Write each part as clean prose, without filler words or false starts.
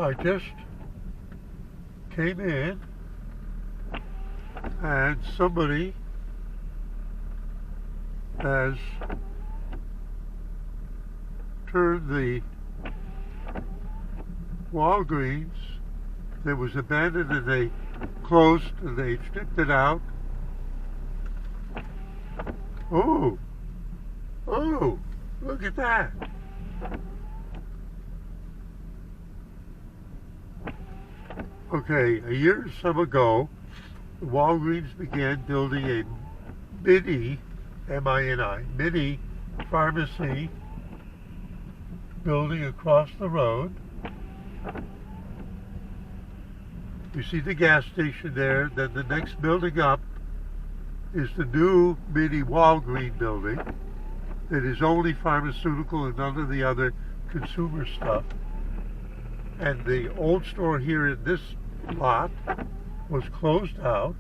I just came in and somebody has turned the Walgreens that was abandoned, and they closed and they stripped it out. Oh, look at that. Okay, a year or so ago, Walgreens began building a mini, M-I-N-I, mini pharmacy building across the road. You see the gas station there. Then the next building up is the new mini Walgreens building that is only pharmaceutical and none of the other consumer stuff. And the old store here in this lot was closed out,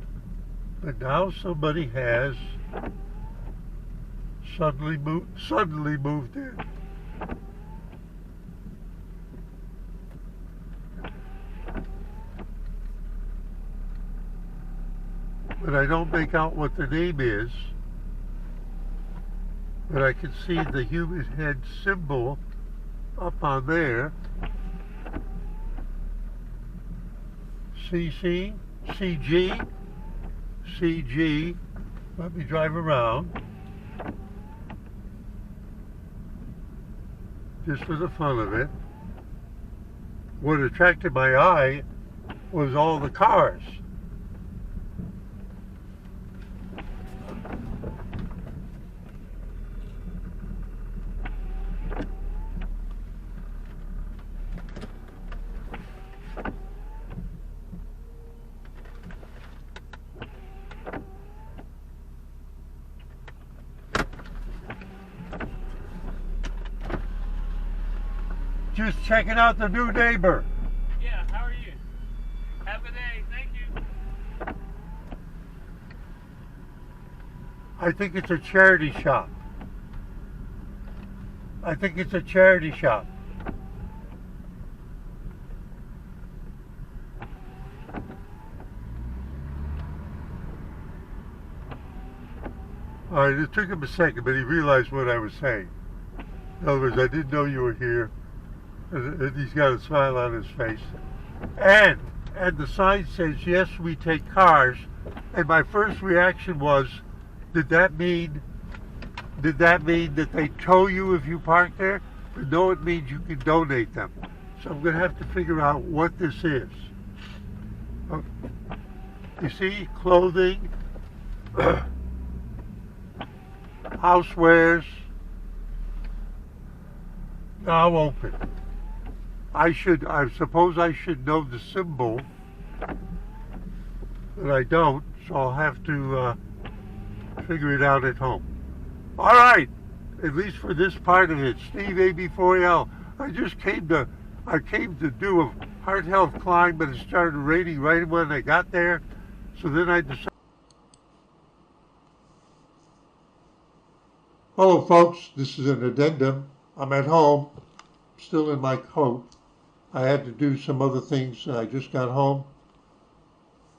but now somebody has suddenly moved in. But I don't make out what the name is, but I can see the human head symbol up on there. CG. Let me drive around just for the fun of it. What attracted my eye was all the cars. Just checking out the new neighbor. Yeah, how are you? Have a good day, thank you. I think it's a charity shop. I think it's a charity shop. All right, it took him a second, but he realized what I was saying. In other words, I didn't know you were here. And he's got a smile on his face. And the sign says, yes, we take cars. And my first reaction was, did that mean that they tow you if you park there? But no, it means you can donate them. So I'm going to have to figure out what this is. You see, clothing, housewares, now open. I suppose I should know the symbol, but I don't, so I'll have to figure it out at home. All right, at least for this part of it. Steve AB4L. I came to do a heart health climb, but it started raining right when I got there, so then I decided. Hello folks, this is an addendum. I'm at home, still in my coat. I had to do some other things. I just got home.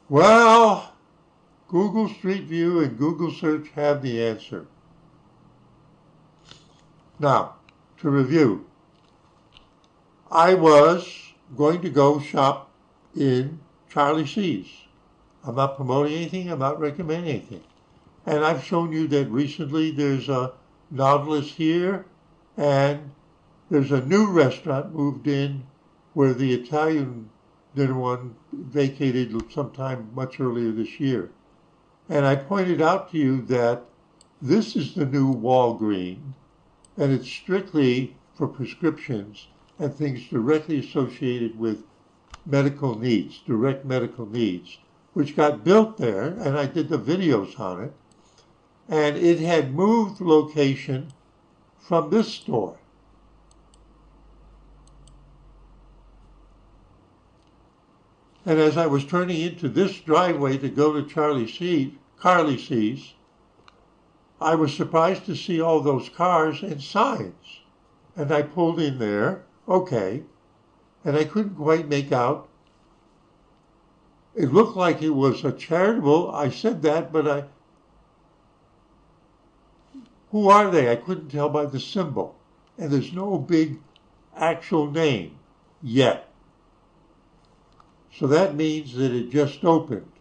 Well, Google Street View and Google Search have the answer. Now, to review. I was going to go shop in Charlie C's. I'm not promoting anything. I'm not recommending anything. And I've shown you that recently there's a Nautilus here, and there's a new restaurant moved in where the Italian dinner one vacated sometime much earlier this year. And I pointed out to you that this is the new Walgreens, and it's strictly for prescriptions and things directly associated with medical needs, direct medical needs, which got built there, and I did the videos on it. And it had moved location from this store. And as I was turning into this driveway to go to Carly C's, I was surprised to see all those cars and signs. And I pulled in there, okay. and I couldn't quite make out. It looked like it was a charitable. I said that, but who are they? I couldn't tell by the symbol. And there's no big actual name yet. So that means that it just opened.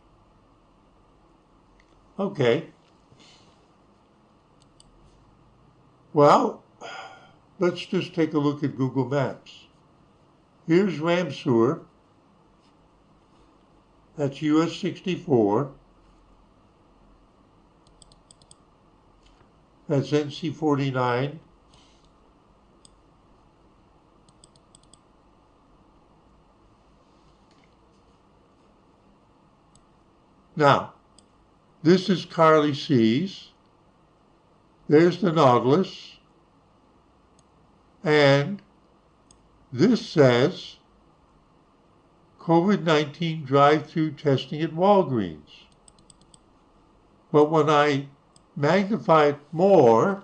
Okay. Well, let's just take a look at Google Maps. Here's Ramseur. That's US 64. That's NC 49. Now, this is Carly Seas. There's the Nautilus. And this says COVID-19 drive-through testing at Walgreens. But when I magnify it more,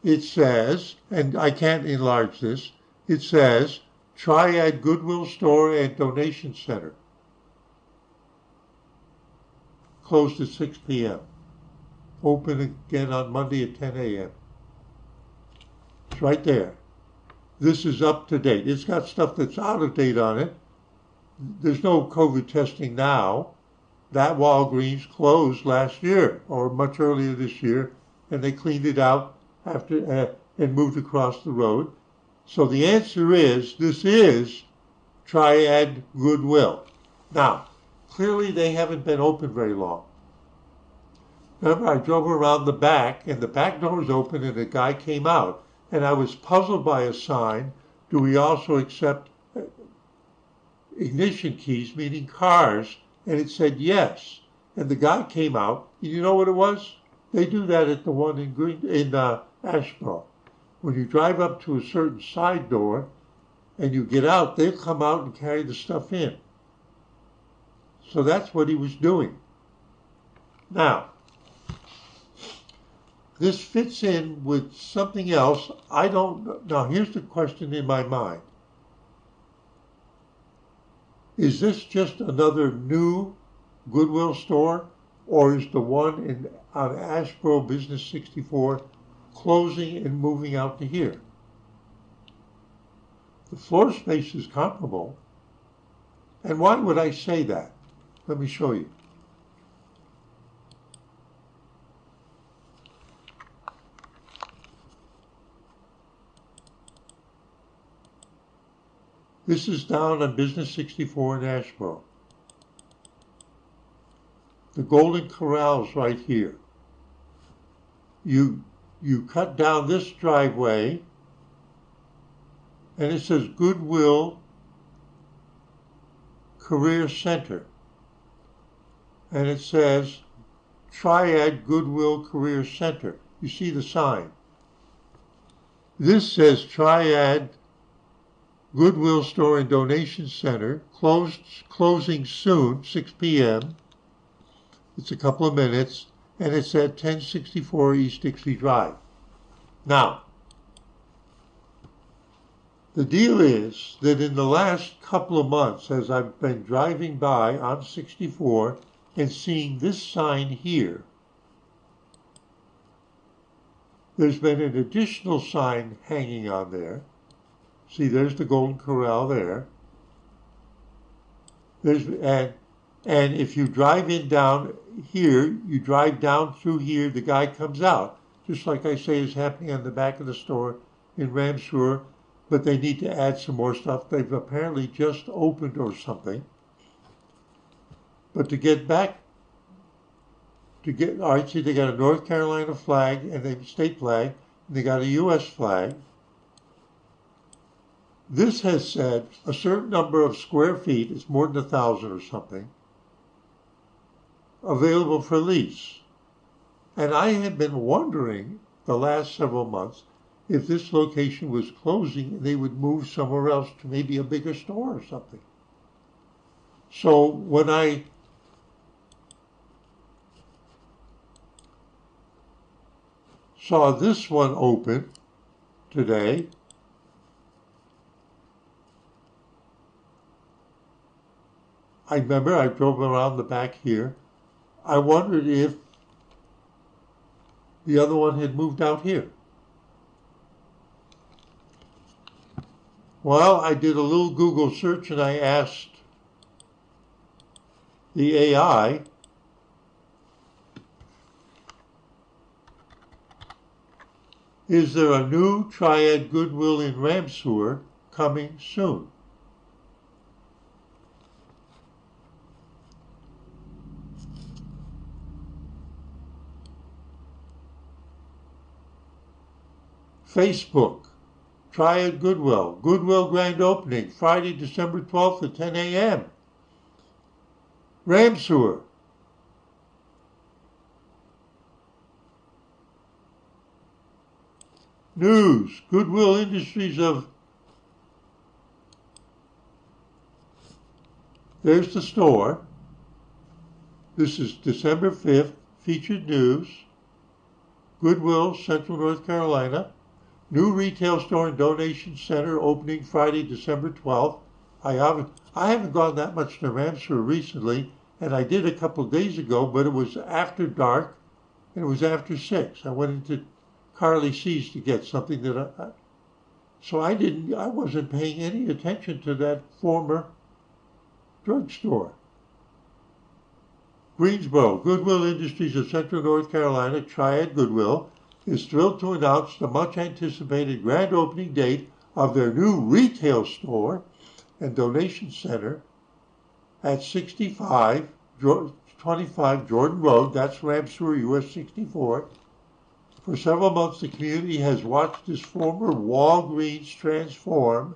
it says, and I can't enlarge this, it says Triad Goodwill Store and Donation Center. Closed at 6 p.m. Open again on Monday at 10 a.m. It's right there. This is up to date. It's got stuff that's out of date on it. There's no COVID testing now. That Walgreens closed last year or much earlier this year, and they cleaned it out after and moved across the road. So the answer is this is Triad Goodwill. Now, clearly they haven't been open very long. Remember, I drove around the back, and the back door was open, and a guy came out, and I was puzzled by a sign. Do we also accept ignition keys, meaning cars? And it said yes. And the guy came out. You know what it was? They do that at the one in Asheboro. When you drive up to a certain side door and you get out, they'll come out and carry the stuff in. So that's what he was doing. Now, this fits in with something else. I don't know. Now, here's the question in my mind. Is this just another new Goodwill store, or is the one on Asheboro Business 64 closing and moving out to here? The floor space is comparable. And why would I say that? Let me show you. This is down on Business 64 in Asheboro. The Golden Corral's right here. You cut down this driveway, and it says Goodwill Career Center. And it says Triad Goodwill Career Center. You see the sign. This says Triad Goodwill Store and Donation Center, closing soon, 6 p.m. It's a couple of minutes, and it's at 1064 East Dixie Drive. Now, the deal is that in the last couple of months, as I've been driving by on 64 and seeing this sign here, there's been an additional sign hanging on there. See, there's the Golden Corral there. And if you drive in down here, you drive down through here, the guy comes out, just like I say is happening on the back of the store in Ramseur, but they need to add some more stuff. They've apparently just opened or something. But to get back, all right, see, they got a North Carolina flag and a state flag, and they got a U.S. flag. This has said a certain number of square feet, it's more than 1,000 or something, available for lease. And I have been wondering the last several months if this location was closing and they would move somewhere else to maybe a bigger store or something. So when I saw this one open today, I remember I drove around the back here. I wondered if the other one had moved out here. Well, I did a little Google search and I asked the AI, is there a new Triad Goodwill in Ramseur coming soon? Facebook, Triad Goodwill, Goodwill grand opening, Friday, December 12th at 10 a.m. Ramseur, news, Goodwill Industries of, there's the store. This is December 5th, featured news, Goodwill, Central North Carolina. New retail store and donation center opening Friday, December 12th. I haven't gone that much to Ramseur recently, and I did a couple of days ago, but it was after dark, and it was after 6. I went into Carly C's to get something that so I wasn't paying any attention to that former drugstore. Greensboro, Goodwill Industries of Central North Carolina, Triad Goodwill, is thrilled to announce the much-anticipated grand opening date of their new retail store and donation center at 6525 Jordan Road, that's Ramseur, US 64. For several months, the community has watched this former Walgreens transform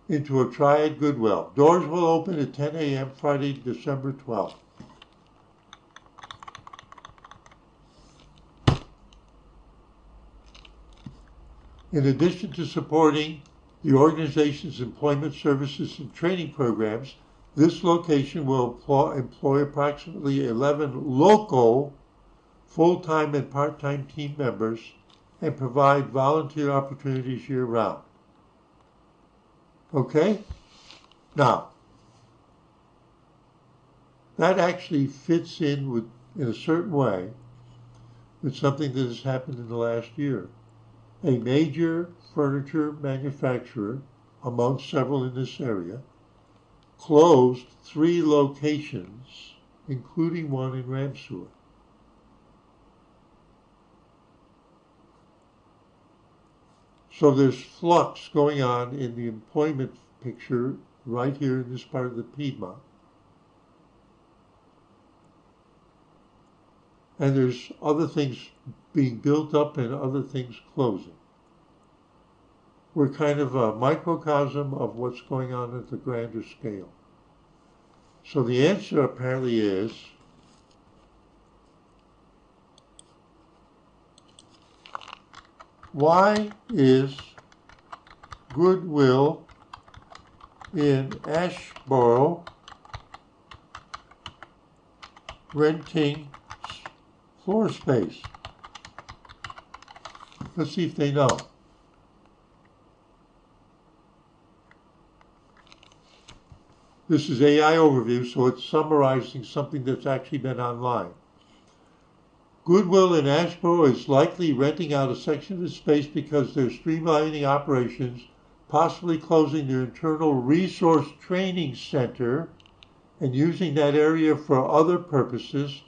into a Triad Goodwill. Doors will open at 10 a.m. Friday, December 12th. In addition to supporting the organization's employment services and training programs, this location will employ approximately 11 local full-time and part-time team members and provide volunteer opportunities year-round. Okay? Now, that actually fits in a certain way with something that has happened in the last year. A major furniture manufacturer, among several in this area, closed 3 locations, including one in Ramseur. So there's flux going on in the employment picture right here in this part of the Piedmont. And there's other things being built up and other things closing. We're kind of a microcosm of what's going on at the grander scale. So the answer apparently is why is Goodwill in Asheboro renting floor space? Let's see if they know. This is AI overview, so it's summarizing something that's actually been online. Goodwill in Asheboro is likely renting out a section of its space because they're streamlining operations, possibly closing their internal resource training center and using that area for other purposes,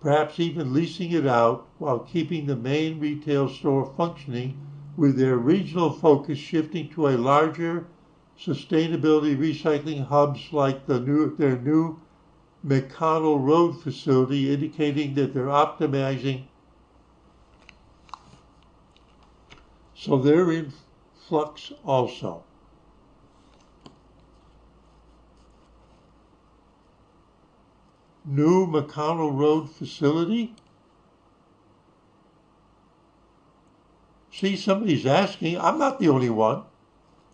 perhaps even leasing it out while keeping the main retail store functioning, with their regional focus shifting to a larger sustainability recycling hubs like their new McConnell Road facility, indicating that they're optimizing. So they're in flux also. New McConnell Road facility? See, somebody's asking. I'm not the only one.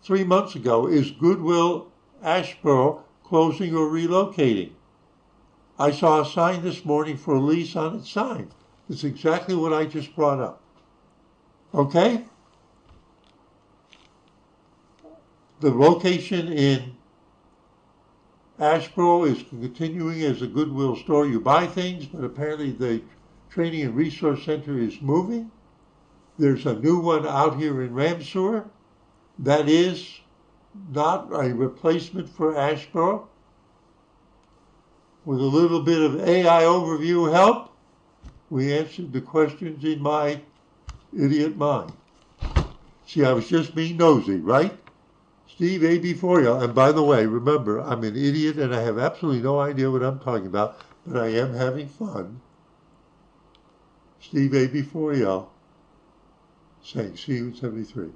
3 months ago, is Goodwill Asheboro closing or relocating? I saw a sign this morning for a lease on its sign. It's exactly what I just brought up. Okay? The location in Asheboro is continuing as a Goodwill store. You buy things, but apparently the Training and Resource Center is moving. There's a new one out here in Ramseur that is not a replacement for Asheboro. With a little bit of AI overview help, we answered the questions in my idiot mind. See, I was just being nosy, right? Steve, AB4, and by the way, remember, I'm an idiot and I have absolutely no idea what I'm talking about, but I am having fun. Steve, AB4, saying see you in 73.